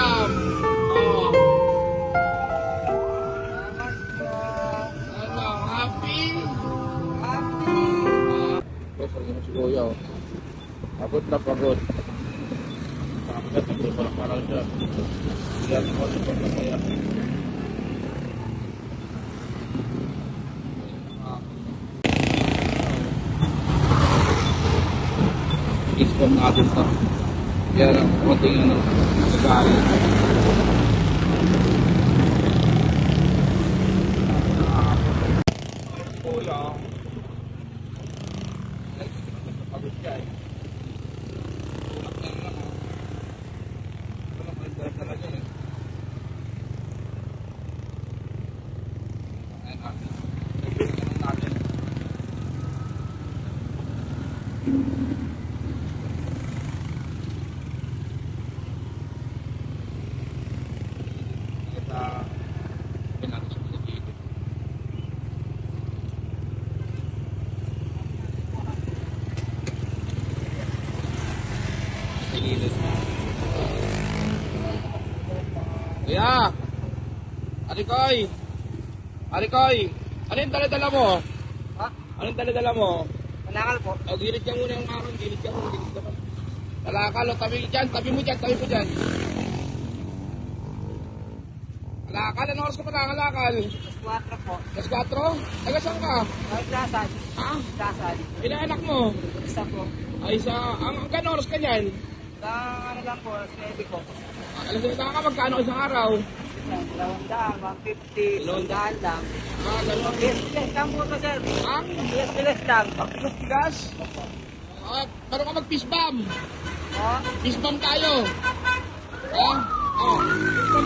bam. Oh. Ano, happy? Happy. Pagod na si Kuya. Pagod na pagod. Pagod na parang siya. Yan ko sa pagkakaya. I-spot natin ito. Yan ang konting nagari. Kuya. Pagod siya eh. Kuya! Arikoy! Arikoy! Ano yung dala-dala mo? Ha? Anong dala-dala mo? Malakal po. O, gilid ka muna yung makon. Gilid ka muna. Gilid ka muna. Kalakal o, tabi dyan. Tabi mo dyan. Tabi mo dyan. Kalakal. Anong oras ka pa nakakalakal? Mas 4 po. Mas 4? Taga saan ka? Ay, dasal. Ha? Dasal. Ilang anak mo? Isa po. Ay, ang gano'ng oras ka niyan? Ano lang po, steady po. Alam mo ka magkano isang araw? 200, 150, 100 lang. Gano'n. Yes, lang po to, sir. Ang? Yes, lang. Gas? Paano ka mag-fish bomb? Oh, Fish bomb tayo. Fish bomb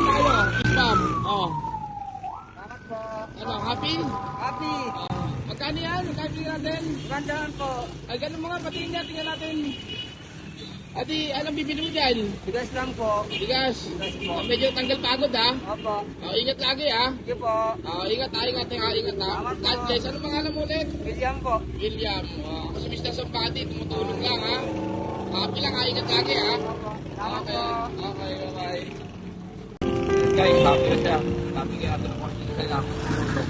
tayo. Fish bomb. salamat po. Ano, happy? Happy. Magkano yan? Magkano natin? Gandaan po. Ay, ganun mga, patingin niya, tingnan natin. Ati, anong bibili mo dyan? Bigas lang po. Bigas. Bigas po. Medyo tanggal pagod ha. Opo. Ingat lagi ha. Sige po. Ingat ha. Ingat ha. Salamat po. God bless. Ano pangalan mo ulit? William po. William. Ako si Mr. Sampati. Tumutulong lang ha. Happy lang ha. Ingat lagi ha. Opo. Salamat po. Okay, bye-bye. Guys, happy na siya. Happy kaya ito na po. Kailangan ko tulong.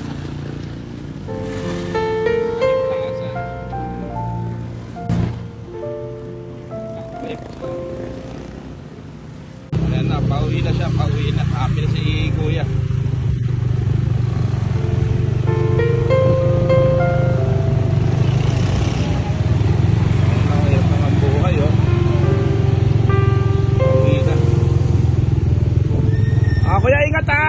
Ayan na, pauwi na siya, pauwi na. Happy na si Kuya. Hirap naman buhay, oh. Pauwi na. Kuya, ingat ha.